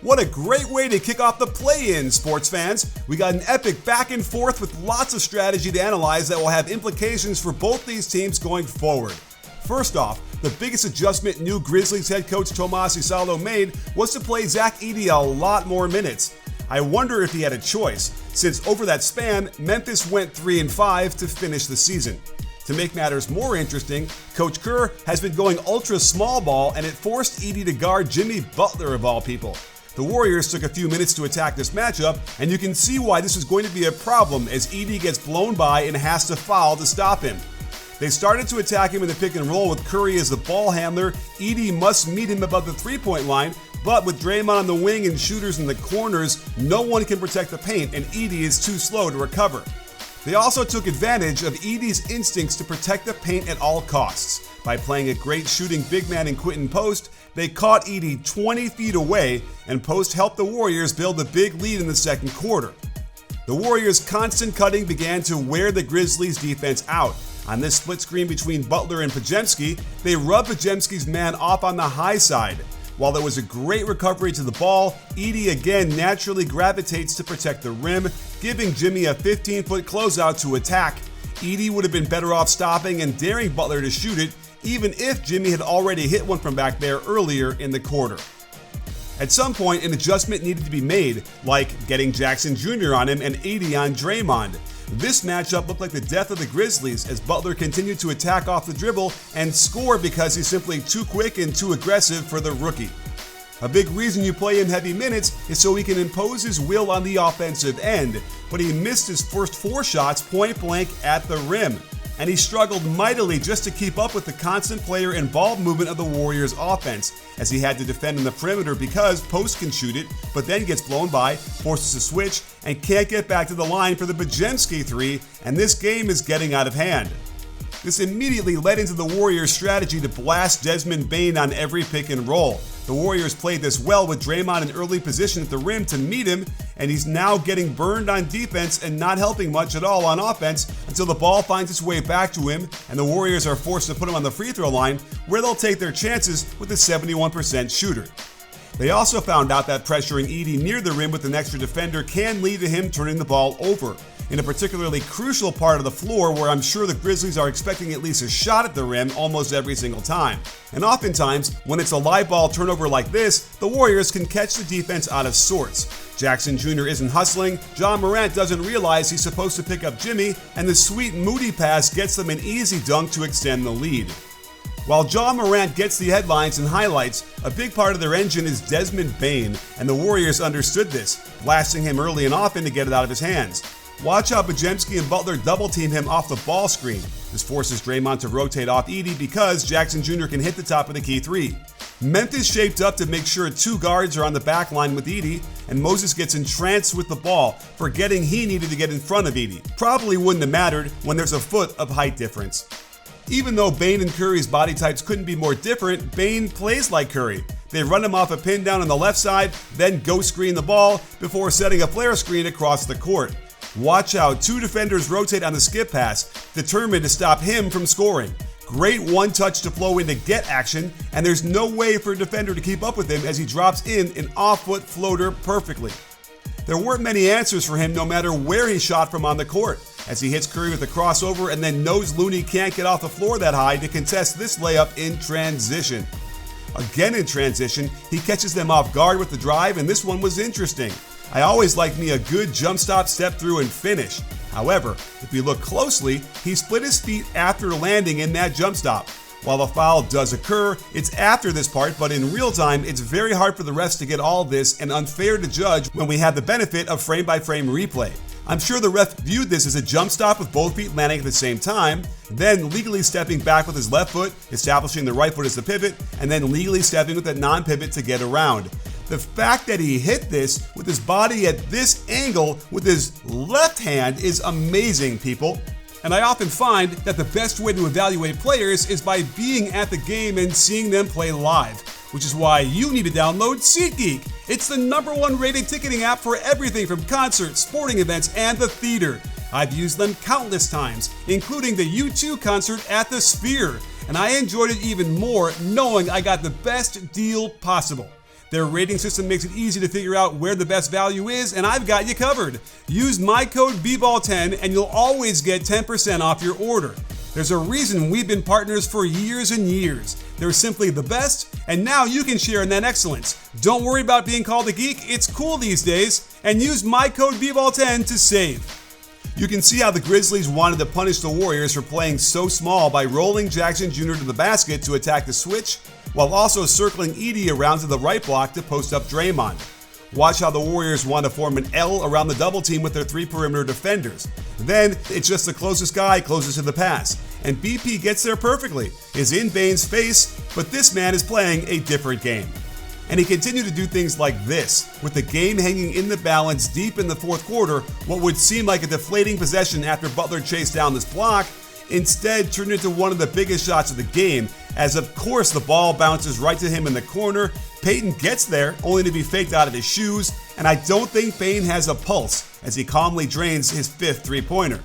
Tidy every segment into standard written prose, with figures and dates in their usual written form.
What a great way to kick off the play-in, sports fans. We got an epic back and forth with lots of strategy to analyze that will have implications for both these teams going forward. First off, the biggest adjustment new Grizzlies head coach Tomas Isalo made was to play Zach Edey a lot more minutes. I wonder if he had a choice, since over that span, Memphis went 3-5 to finish the season. To make matters more interesting, Coach Kerr has been going ultra small ball, and it forced Edey to guard Jimmy Butler of all people. The Warriors took a few minutes to attack this matchup, and you can see why this is going to be a problem as Edey gets blown by and has to foul to stop him. They started to attack him in the pick and roll with Curry as the ball handler. Edey must meet him above the three-point line, but with Draymond on the wing and shooters in the corners, no one can protect the paint, and Edey is too slow to recover. They also took advantage of Edey's instincts to protect the paint at all costs. By playing a great shooting big man in Quentin Post, they caught Edey 20 feet away, and Post helped the Warriors build a big lead in the second quarter. The Warriors' constant cutting began to wear the Grizzlies' defense out. On this split screen between Butler and Podziemski, they rubbed Podziemski's man off on the high side. While there was a great recovery to the ball, Edey again naturally gravitates to protect the rim, giving Jimmy a 15-foot closeout to attack. Edey would have been better off stopping and daring Butler to shoot it, even if Jimmy had already hit one from back there earlier in the quarter. At some point, an adjustment needed to be made, like getting Jackson Jr. on him and Edey on Draymond. This matchup looked like the death of the Grizzlies as Butler continued to attack off the dribble and score because he's simply too quick and too aggressive for the rookie. A big reason you play him heavy minutes is so he can impose his will on the offensive end, but he missed his first 4 shots point blank at the rim, and he struggled mightily just to keep up with the constant player and ball movement of the Warriors' offense, as he had to defend in the perimeter because Post can shoot it, but then gets blown by, forces a switch, and can't get back to the line for the Podziemski 3, and this game is getting out of hand. This immediately led into the Warriors' strategy to blast Desmond Bane on every pick and roll. The Warriors played this well with Draymond in early position at the rim to meet him, and he's now getting burned on defense and not helping much at all on offense until the ball finds its way back to him and the Warriors are forced to put him on the free throw line, where they'll take their chances with a 71% shooter. They also found out that pressuring Edey near the rim with an extra defender can lead to him turning the ball over, in a particularly crucial part of the floor where I'm sure the Grizzlies are expecting at least a shot at the rim almost every single time. And oftentimes, when it's a live ball turnover like this, the Warriors can catch the defense out of sorts. Jackson Jr. isn't hustling, John Morant doesn't realize he's supposed to pick up Jimmy, and the sweet Moody pass gets them an easy dunk to extend the lead. While John Morant gets the headlines and highlights, a big part of their engine is Desmond Bane, and the Warriors understood this, blasting him early and often to get it out of his hands. Watch how Podziemski and Butler double-team him off the ball screen. This forces Draymond to rotate off Edey because Jackson Jr. can hit the top of the key 3. Memphis shaped up to make sure 2 guards are on the back line with Edey, and Moses gets entranced with the ball, forgetting he needed to get in front of Edey. Probably wouldn't have mattered when there's a foot of height difference. Even though Bane and Curry's body types couldn't be more different, Bane plays like Curry. They run him off a pin down on the left side, then ghost screen the ball before setting a flare screen across the court. Watch how 2 defenders rotate on the skip pass, determined to stop him from scoring. Great one-touch to flow into get action, and there's no way for a defender to keep up with him as he drops in an off-foot floater perfectly. There weren't many answers for him no matter where he shot from on the court, as he hits Curry with a crossover and then knows Looney can't get off the floor that high to contest this layup in transition. Again in transition, he catches them off guard with the drive, and this one was interesting. I always like me a good jump stop, step through, and finish. However, if we look closely, he split his feet after landing in that jump stop. While the foul does occur, it's after this part, but in real time, it's very hard for the refs to get all this and unfair to judge when we have the benefit of frame-by-frame replay. I'm sure the ref viewed this as a jump stop with both feet landing at the same time, then legally stepping back with his left foot, establishing the right foot as the pivot, and then legally stepping with a non-pivot to get around. The fact that he hit this with his body at this angle with his left hand is amazing, people. And I often find that the best way to evaluate players is by being at the game and seeing them play live, which is why you need to download SeatGeek. It's the #1 rated ticketing app for everything from concerts, sporting events, and the theater. I've used them countless times, including the U2 concert at the Sphere, and I enjoyed it even more knowing I got the best deal possible. Their rating system makes it easy to figure out where the best value is, and I've got you covered. Use my code BBALL10 and you'll always get 10% off your order. There's a reason we've been partners for years and years. They're simply the best, and now you can share in that excellence. Don't worry about being called a geek, it's cool these days, and use my code BBALL10 to save. You can see how the Grizzlies wanted to punish the Warriors for playing so small by rolling Jackson Jr. to the basket to attack the switch, while also circling Edey around to the right block to post up Draymond. Watch how the Warriors want to form an L around the double team with their 3 perimeter defenders. Then, it's just the closest guy closest to the pass, and BP gets there perfectly, is in Bane's face, but this man is playing a different game. And he continued to do things like this, with the game hanging in the balance deep in the fourth quarter. What would seem like a deflating possession after Butler chased down this block instead turned into one of the biggest shots of the game, as of course the ball bounces right to him in the corner. Payton gets there, only to be faked out of his shoes, and I don't think Bane has a pulse as he calmly drains his 5th three-pointer.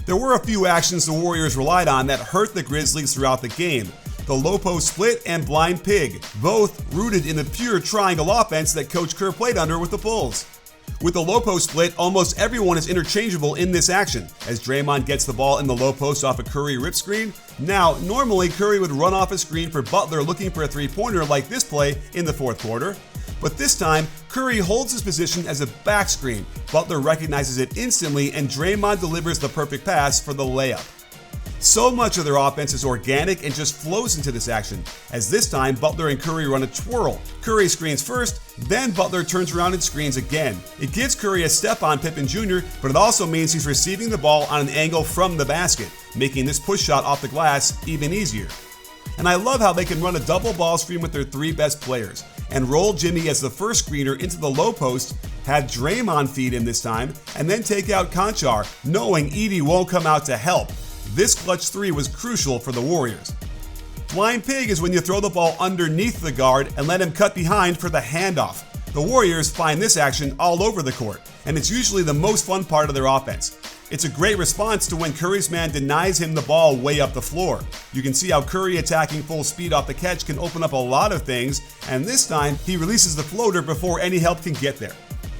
There were a few actions the Warriors relied on that hurt the Grizzlies throughout the game. The low post split and blind pig, both rooted in the pure triangle offense that Coach Kerr played under with the Bulls. With the low post split, almost everyone is interchangeable in this action, as Draymond gets the ball in the low post off a Curry rip screen. Now, normally Curry would run off a screen for Butler looking for a three-pointer like this play in the fourth quarter. But this time, Curry holds his position as a back screen. Butler recognizes it instantly, and Draymond delivers the perfect pass for the layup. So much of their offense is organic and just flows into this action, as this time Butler and Curry run a twirl. Curry screens first, then Butler turns around and screens again. It gives Curry a step on Pippen Jr., but it also means he's receiving the ball on an angle from the basket, making this push shot off the glass even easier. And I love how they can run a double ball screen with their 3 best players, and roll Jimmy as the first screener into the low post, have Draymond feed him this time, and then take out Conchar, knowing Edey won't come out to help. This clutch 3 was crucial for the Warriors. Blind pig is when you throw the ball underneath the guard and let him cut behind for the handoff. The Warriors find this action all over the court, and it's usually the most fun part of their offense. It's a great response to when Curry's man denies him the ball way up the floor. You can see how Curry attacking full speed off the catch can open up a lot of things, and this time he releases the floater before any help can get there.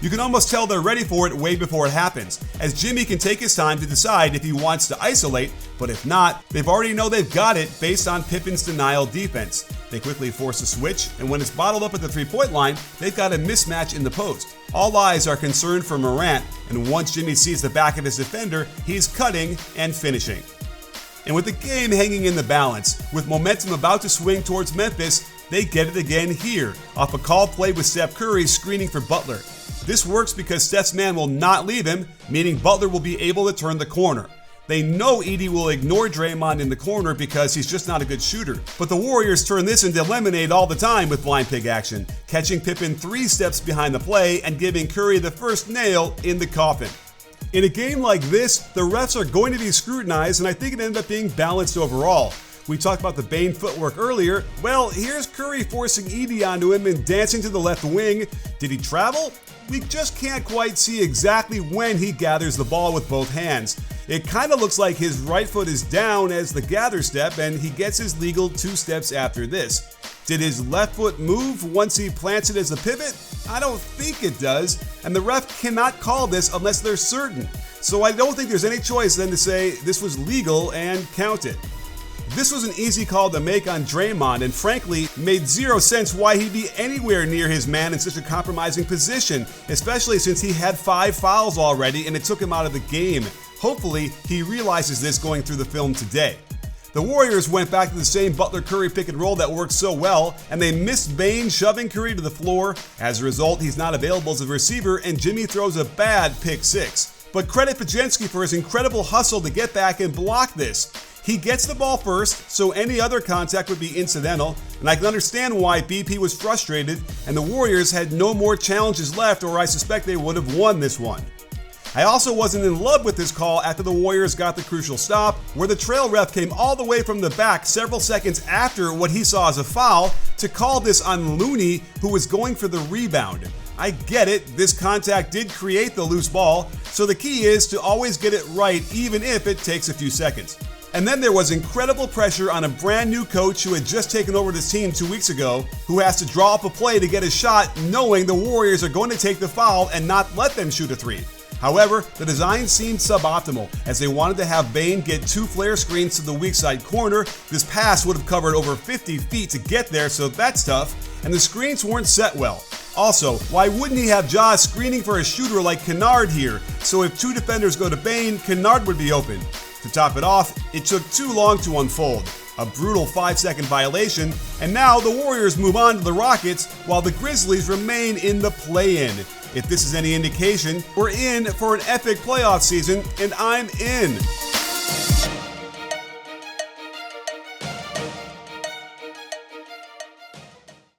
You can almost tell they're ready for it way before it happens, as Jimmy can take his time to decide if he wants to isolate, but if not, they already know they've got it based on Pippen's denial defense. They quickly force a switch, and when it's bottled up at the three-point line, they've got a mismatch in the post. All eyes are concerned for Morant, and once Jimmy sees the back of his defender, he's cutting and finishing. And with the game hanging in the balance, with momentum about to swing towards Memphis, they get it again here, off a called play with Steph Curry screening for Butler. This works because Steph's man will not leave him, meaning Butler will be able to turn the corner. They know Edey will ignore Draymond in the corner because he's just not a good shooter. But the Warriors turn this into lemonade all the time with blind pig action, catching Pippen 3 steps behind the play and giving Curry the first nail in the coffin. In a game like this, the refs are going to be scrutinized, and I think it ended up being balanced overall. We talked about the Bane footwork earlier. Well, here's Curry forcing Edey onto him and dancing to the left wing. Did he travel? We just can't quite see exactly when he gathers the ball with both hands. It kind of looks like his right foot is down as the gather step, and he gets his legal 2 steps after this. Did his left foot move once he plants it as a pivot? I don't think it does, and the ref cannot call this unless they're certain. So I don't think there's any choice then to say this was legal and count it. This was an easy call to make on Draymond, and frankly, made 0 sense why he'd be anywhere near his man in such a compromising position, especially since he had 5 fouls already and it took him out of the game. Hopefully, he realizes this going through the film today. The Warriors went back to the same Butler-Curry pick and roll that worked so well, and they missed Bane shoving Curry to the floor. As a result, he's not available as a receiver, and Jimmy throws a bad pick 6. But credit Pajensky for his incredible hustle to get back and block this. He gets the ball first, so any other contact would be incidental, and I can understand why BP was frustrated and the Warriors had no more challenges left, or I suspect they would have won this one. I also wasn't in love with this call after the Warriors got the crucial stop, where the trail ref came all the way from the back several seconds after what he saw as a foul to call this on Looney, who was going for the rebound. I get it, this contact did create the loose ball, so the key is to always get it right even if it takes a few seconds. And then there was incredible pressure on a brand new coach who had just taken over this team 2 weeks ago, who has to draw up a play to get a shot knowing the Warriors are going to take the foul and not let them shoot a three. However, the design seemed suboptimal as they wanted to have Bane get 2 flare screens to the weak side corner. This pass would have covered over 50 feet to get there, so that's tough, and the screens weren't set well. Also, why wouldn't he have Jaws screening for a shooter like Kennard here, so if 2 defenders go to Bane, Kennard would be open? To top it off, it took too long to unfold. A brutal 5-second violation, and now the Warriors move on to the Rockets while the Grizzlies remain in the play-in. If this is any indication, we're in for an epic playoff season, and I'm in.